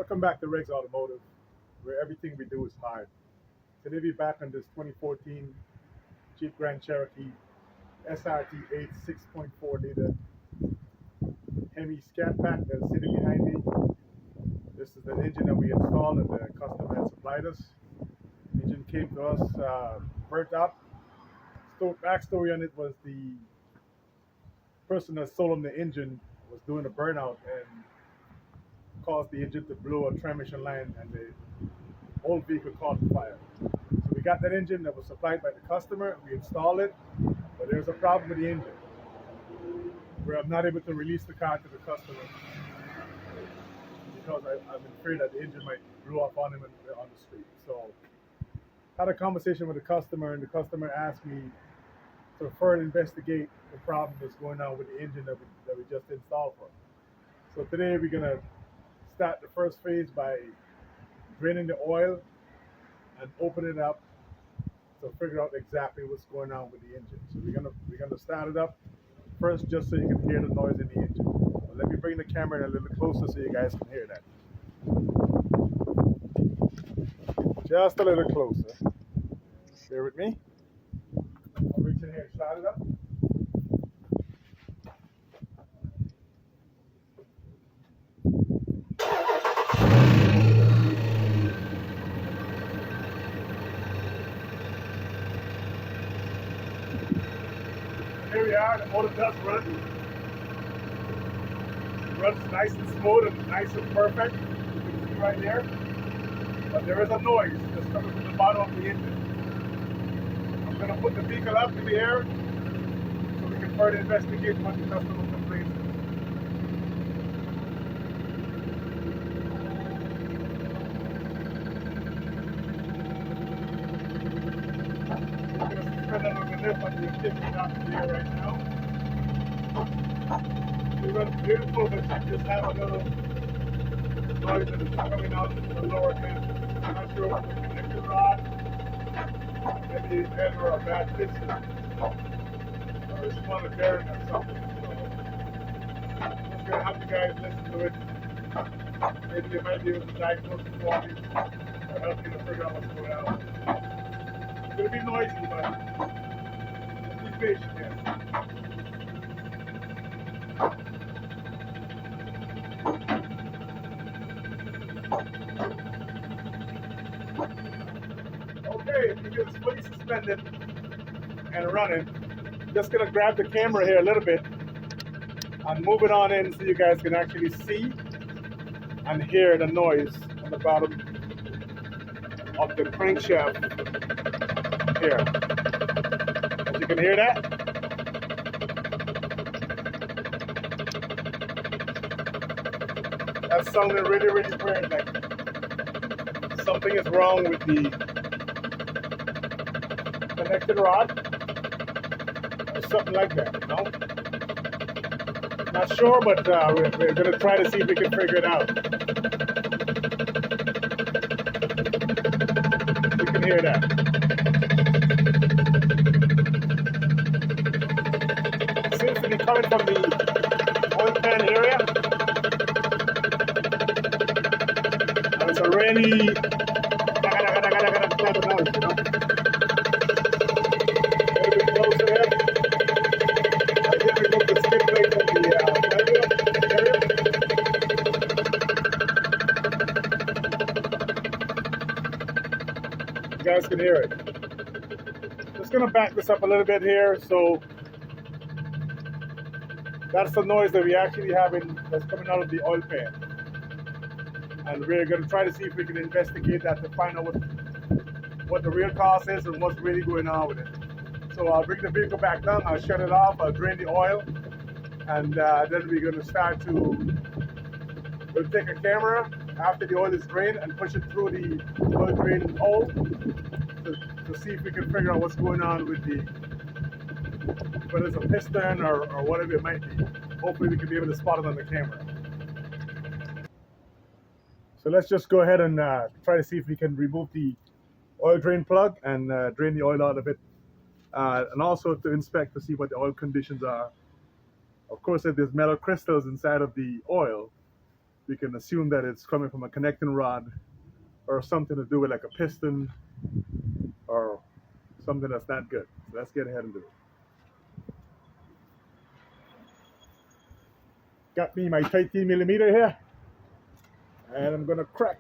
Welcome back to Regs Automotive, where everything we do is hard. Today we're back on this 2014 Jeep Grand Cherokee SRT8 6.4 liter Hemi Scat Pac that's sitting behind me. This is the engine that we installed and the customer had supplied us. The engine came to us burnt up. Backstory on it was the person that sold him the engine was doing a burnout and caused the engine to blow a transmission line, and the whole vehicle caught fire. So we got that engine that was supplied by the customer, we installed it, but there's a problem with the engine where I'm not able to release the car to the customer because I'm afraid that the engine might blow up on him on the street. So I had a conversation with the customer, and the customer asked me to further investigate the problem that's going on with the engine that we just installed for him. So today we're going to start the first phase by draining the oil and open it up to figure out exactly what's going on with the engine. So we're gonna start it up first, just so you can hear the noise in the engine. But let me bring the camera in a little closer so you guys can hear that. Just a little closer. Bear with me. I'll reach in here and start it up. Here we are, the motor does run. It runs nice and smooth and nice and perfect. You can see right there. But there is a noise that's coming from the bottom of the engine. I'm going to put the vehicle up in the air so we can further investigate what the customer complains of. But we're taking it out of the air right now. It runs beautiful, but you just have a little noise that is coming out of the lower end. I'm not sure if it's a connector rod, maybe a head or a bad piston, or a smaller bearing or something. So I'm just going to have you guys listen to it. Maybe you might be able to diagnose it for me or help you to figure out what's going on. It's going to be noisy, but patient here. Okay, if you get fully suspended and running, just gonna grab the camera here a little bit and move it on in so you guys can actually see and hear the noise on the bottom of the crankshaft here. You can hear that? That's sounding really, really weird, like something is wrong with the connected rod or something like that, you know? Not sure, but we're going to try to see if we can figure it out. You can hear that. Seems to be coming from the oil pan area. And it's a really type of noise, you know. A little bit closer here. I think we got the skid plate from the area. You guys can hear it. Just gonna back this up a little bit here, so that's the noise that we actually have that's coming out of the oil pan. And we're going to try to see if we can investigate that to find out what the real cause is and what's really going on with it. So I'll bring the vehicle back down, I'll shut it off, I'll drain the oil, and then we're going to start we'll take a camera after the oil is drained and push it through the oil drain hole to see if we can figure out what's going on with whether it's a piston or whatever it might be. Hopefully we can be able to spot it on the camera. So let's just go ahead and try to see if we can remove the oil drain plug and drain the oil out of it. And also to inspect to see what the oil conditions are. Of course, if there's metal crystals inside of the oil, we can assume that it's coming from a connecting rod or something to do with like a piston or something that's not good. So let's get ahead and do it. Got me my 13 millimeter here, and I'm gonna crack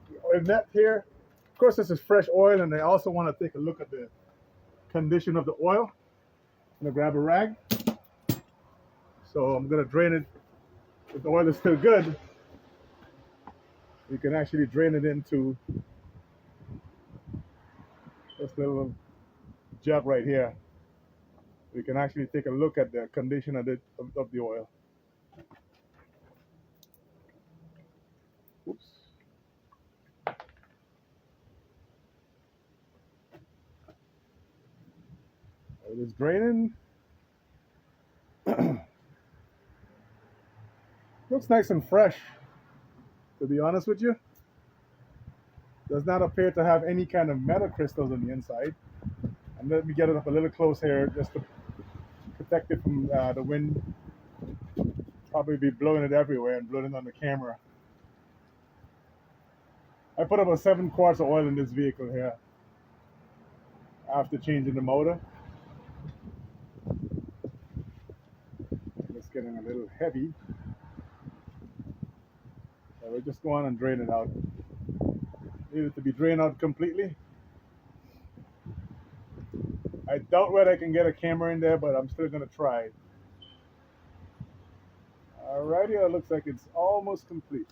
the oil net here. Of course, this is fresh oil, and I also want to take a look at the condition of the oil. I'm gonna grab a rag. So I'm gonna drain it. If the oil is still good, you can actually drain it into this little jug right here. We can actually take a look at the condition of the oil. Oops. It is draining. Looks nice and fresh, to be honest with you. Does not appear to have any kind of metal crystals on the inside. And let me get it up a little close here just to protect it from the wind. Probably be blowing it everywhere and blowing it on the camera. I put about 7 quarts of oil in this vehicle here after changing the motor. It's getting a little heavy. So we'll just go on and drain it out. Need it to be drained out completely. I doubt whether I can get a camera in there, but I'm still going to try. Alrighty, it looks like it's almost complete.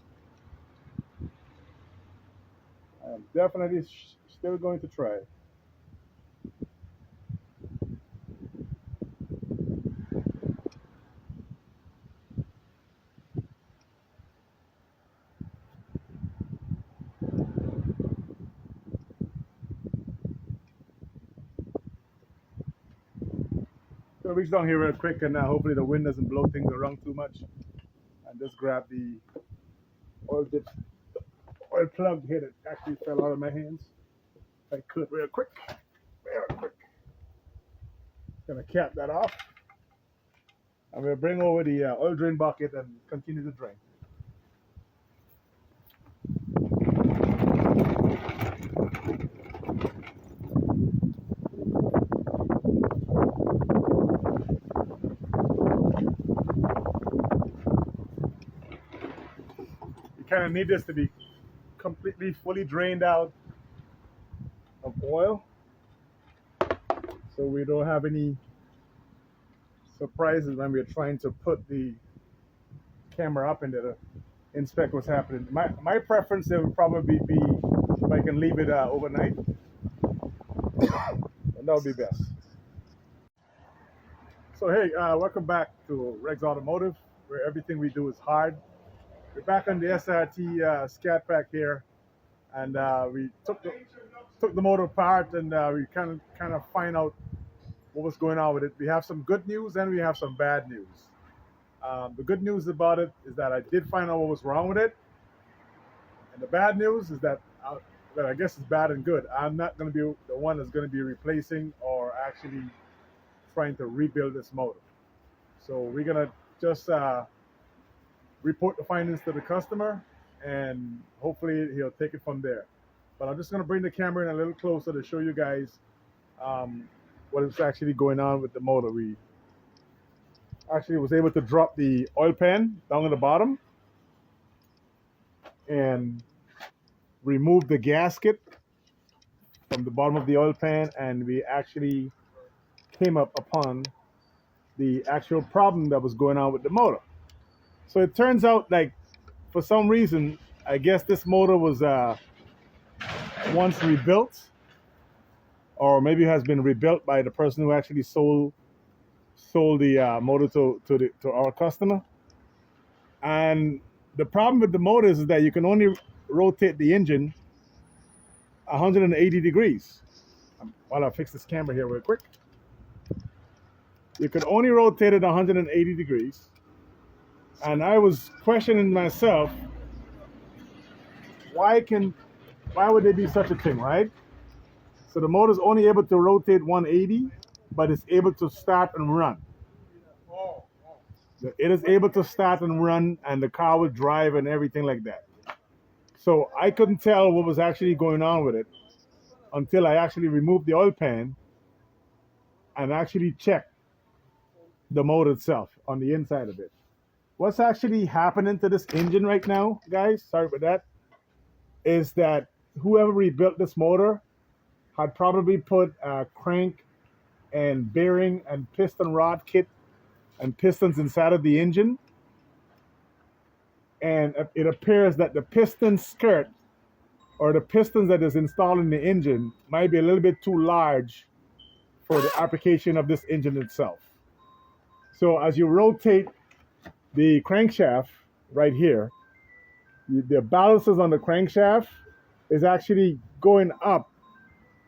I'm definitely still going to try. So reach down here real quick, and hopefully the wind doesn't blow things around too much. And just grab the oil plug here that actually fell out of my hands. If I could, real quick. Gonna cap that off. I'm gonna bring over the oil drain bucket and continue to drain. Kind of need this to be completely fully drained out of oil so we don't have any surprises when we're trying to put the camera up and to inspect what's happening. My preference would probably be if I can leave it overnight, and that would be best. So hey, welcome back to Regs Automotive, where everything we do is hard. We're back on the SRT Scat Pac here, and we took the motor apart, and we kind of find out what was going on with it. We have some good news and we have some bad news. The good news about it is that I did find out what was wrong with it, and the bad news is that I guess it's bad and good. I'm not going to be the one that's going to be replacing or actually trying to rebuild this motor. So we're going to just report the findings to the customer, and hopefully he'll take it from there. But I'm just going to bring the camera in a little closer to show you guys what is actually going on with the motor. We actually was able to drop the oil pan down at the bottom and remove the gasket from the bottom of the oil pan, and we actually came up upon the actual problem that was going on with the motor. So it turns out, like, for some reason, I guess this motor was once rebuilt, or maybe has been rebuilt by the person who actually sold the motor to our customer. And the problem with the motor is that you can only rotate the engine 180 degrees. While I fix this camera here real quick. You can only rotate it 180 degrees. And I was questioning myself, why would there be such a thing, right? So the motor's only able to rotate 180, but it's able to start and run. It is able to start and run, and the car will drive and everything like that. So I couldn't tell what was actually going on with it until I actually removed the oil pan and actually checked the motor itself on the inside of it. What's actually happening to this engine right now, guys, sorry about that, is that whoever rebuilt this motor had probably put a crank and bearing and piston rod kit and pistons inside of the engine. And it appears that the piston skirt or the pistons that is installed in the engine might be a little bit too large for the application of this engine itself. So as you rotate the crankshaft right here, the balances on the crankshaft is actually going up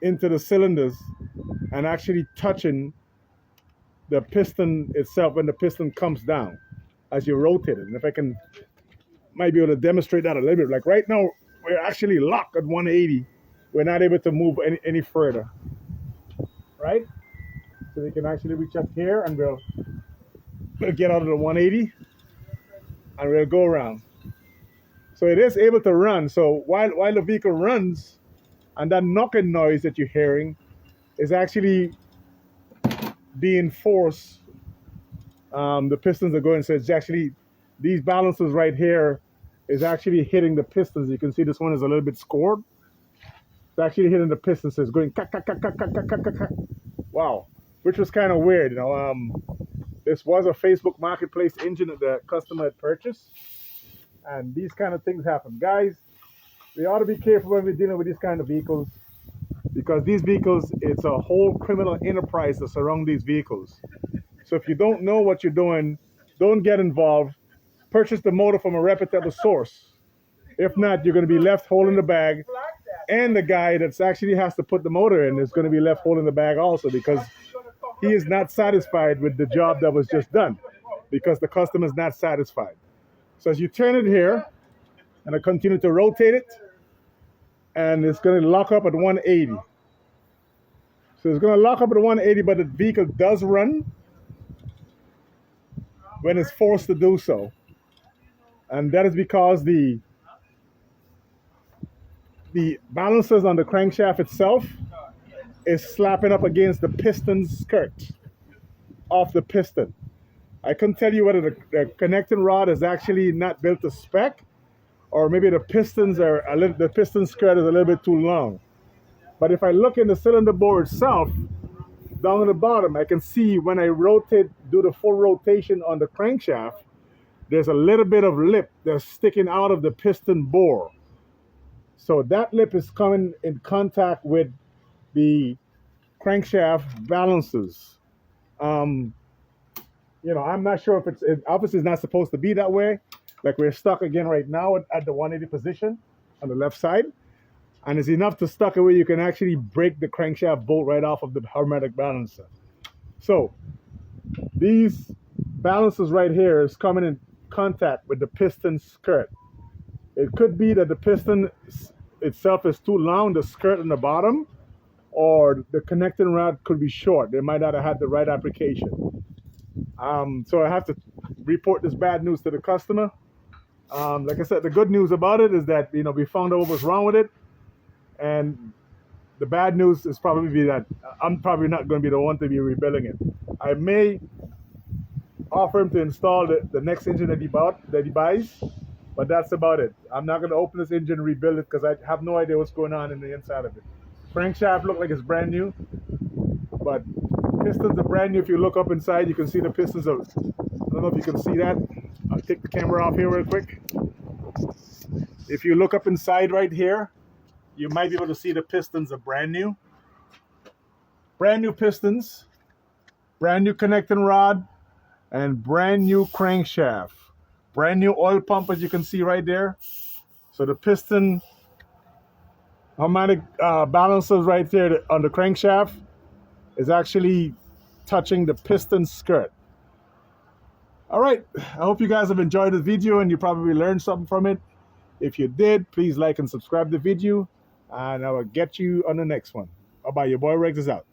into the cylinders and actually touching the piston itself when the piston comes down as you rotate it. And if I can, might be able to demonstrate that a little bit. Like right now, we're actually locked at 180. We're not able to move any further, right? So we can actually reach up here and we'll get out of the 180 and we'll go around. So it is able to run. So while the vehicle runs, and that knocking noise that you're hearing is actually being forced. The pistons are going, so it's actually, these balances right here is actually hitting the pistons. You can see this one is a little bit scored. It's actually hitting the pistons, so it's going kack, kack, kack, kack, kack, kack, kack, kack. Wow, which was kind of weird, you know. This was a Facebook Marketplace engine that the customer had purchased, and these kind of things happen. Guys, we ought to be careful when we're dealing with these kind of vehicles, because these vehicles, it's a whole criminal enterprise to surround these vehicles. So if you don't know what you're doing, don't get involved. Purchase the motor from a reputable source. If not, you're going to be left holding the bag, and the guy that's actually has to put the motor in is going to be left holding the bag also, because he is not satisfied with the job that was just done, because the customer is not satisfied. So as you turn it here, and I continue to rotate it, and it's going to lock up at 180. So it's going to lock up at 180, but the vehicle does run when it's forced to do so. And that is because the balancers on the crankshaft itself is slapping up against the piston skirt of the piston. I couldn't tell you whether the connecting rod is actually not built to spec, or maybe the pistons are the piston skirt is a little bit too long. But if I look in the cylinder bore itself, down at the bottom, I can see when I do the full rotation on the crankshaft, there's a little bit of lip that's sticking out of the piston bore. So that lip is coming in contact with the crankshaft balances. You know, I'm not sure if it obviously is not supposed to be that way. Like we're stuck again right now at the 180 position on the left side. And it's enough to stuck away you can actually break the crankshaft bolt right off of the hermetic balancer. So these balances right here is coming in contact with the piston skirt. It could be that the piston itself is too long, the skirt on the bottom, or the connecting rod could be short. They might not have had the right application. So I have to report this bad news to the customer. Like I said, the good news about it is that, you know, we found out what was wrong with it. And the bad news is probably that I'm probably not going to be the one to be rebuilding it. I may offer him to install the next engine that he buys, but that's about it. I'm not going to open this engine and rebuild it because I have no idea what's going on in the inside of it. Crankshaft look like it's brand new, but pistons are brand new. If you look up inside, you can see the pistons are, I don't know if you can see that. I'll take the camera off here real quick. If you look up inside right here, you might be able to see the pistons are brand new. Brand new pistons, brand new connecting rod, and brand new crankshaft. Brand new oil pump, as you can see right there. So the piston harmonic balancers right there on the crankshaft is actually touching the piston skirt. All right, I hope you guys have enjoyed the video and you probably learned something from it. If you did, please like and subscribe the video, and I will get you on the next one. Bye-bye, your boy Rex is out.